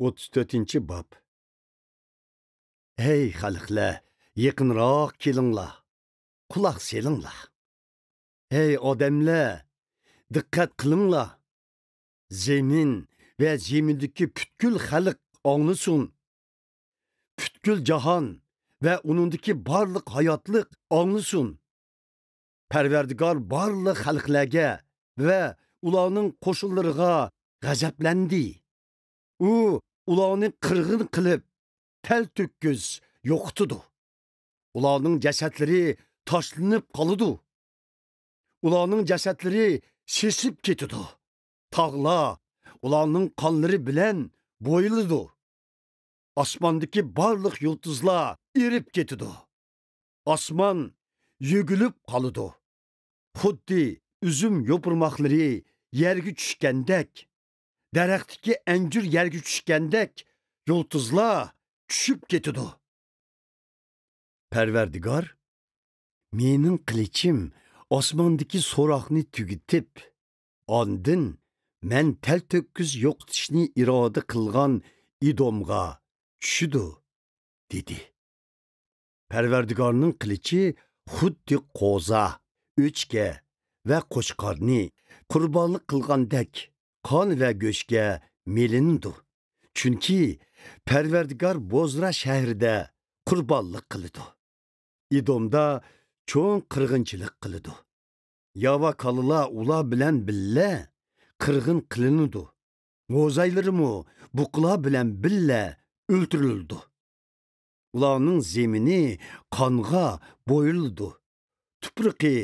34 bab. Ey xalqlar, yaqinroq kelinglar. Quloq selinglar. Ey odamlar, diqqat qilinglar. Zemin va zemindagi butkul xalq anglasin. Butkul jahon va uningdagi barliq hayotlik anglasin. Parvardigor barliq xalqlarga va ularning qo'shinlariga g'azablandi. U ularni qirg'in qilib, tel tökküz yo'qitdi. Ularning jasadlari tashlanib qoladi. Ularning jasadlari sesib ketadi. Tağlar ularning qonlari bilan bo'yiladi. Osmondagi barliq yulduzlar erib ketadi. Osmon yugilib qoladi. Xuddi üzüm yopurmaqlari yerga tushgandek, daraxtdagi anjur yerga tushgandek yulduzlar tushib ketadi. Parvardigor, mening qilichim osmondagi so'roqni tugitib, ondin men tel tökküz yo'qitishni iroda qilgan Idomga tushdi, dedi. Parvardigorning qilichi xuddi qo'za, o'chga va qo'chqorni qurbonlik qilgandek qon va go'shtga melindi. Chunki Parvardigor Bozra shahrida qurbonlik qildi. Idomda cho'ng qirg'inchilik qildi. Yava kalılar ular bilan billa qirg'in qilinadi. G'o'zaylarimi buqlar bilan billa o'ltirildi. Ularning zemini qonga bo'yildi. Tuproqi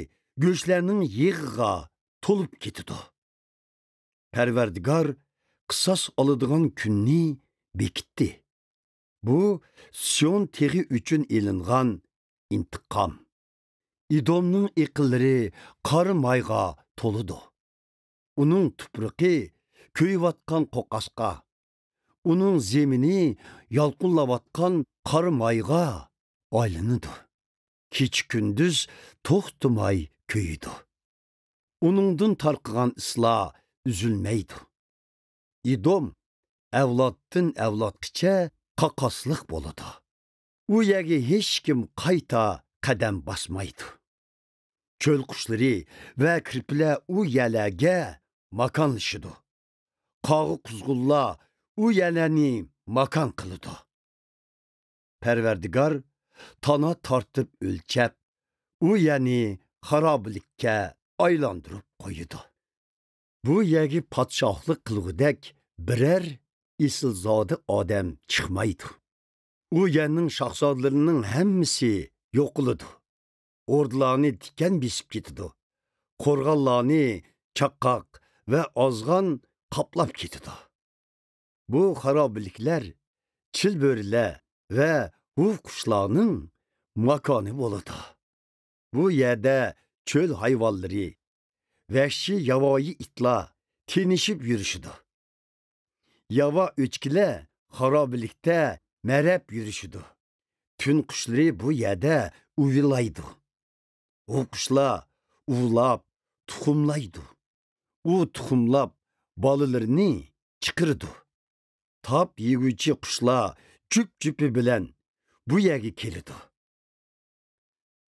go'shtlarning yig'iga to'lib ketdi. Parvardigor qisos oladigan kunni bekitdi. Bu Sion tegi uchun elingan intiqom. Idomning iqillari qor mayga to'lidi. Uning tuproqi kuyayotgan qo'qasqa, uning zemini yalqinlayotgan qor mayga aylanadi. Kech kunduz to'xtamay kuyidi. Uningdan tarqagan islar üzülmeydi. Idom avloddan avlodgacha qaqasliq bo'ladi. U yerga hech kim qayta qadam basmaydi. Çöl quşları və kirpilər u yerlərə makanlaşıdı. Qağı quzğullar u yerlərini makan qılıdı. Parvardigor tana tartıb ölçəb, u yerni xarablıqqa aylandırıb qoydu. Bu yergi padşahlıq qılğıdək birər isilzadı adam çıxmaydı. U yernin şahzadlarının həmmisi yoxuladı. Ordularni tikan besib ketdi. Qo'rg'onlarni chaqqoq va ozg'on qoplab ketdi. Bu xarobliklar chilbörilar va huf qushlarning makoni bo'ladi. Bu yerda cho'l hayvonlari, vahshiy yavoyi itlar tenishib yurishidi. Yava o'chkilar xaroblikda marab yurishidi. Tun qushlari bu yerda uvilaydi. O quşlar uvlab, tuxumlaydı. U tuxumlab balalarını çıkırdı. Tap yegüçi quşlar cüp-cüpü bilen bu yerge kelidi.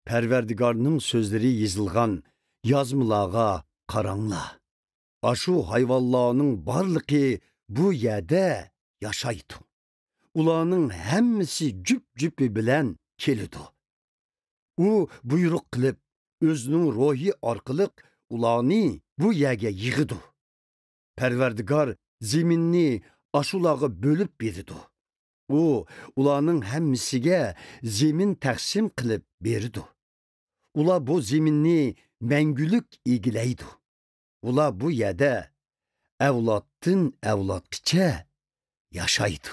Parvardigorning sözleri yazılgan yazmılağa qaranglar. Aşu hayvanlarning barlıqı bu yerda yaşaydı. Ularning hammasi cüp-cüpü bilen kelidi. U buyruq qilib, özünün ruhi orqali ularni bu yerga yig'idi. Parvardigor zeminni ashulaga bo'lib berdi. U ularning hammasiga zemin taqsim qilib berdi. Ular bu zeminni mangulik egilaydi. Ular bu yerda avloddan avlodgacha yashaydi.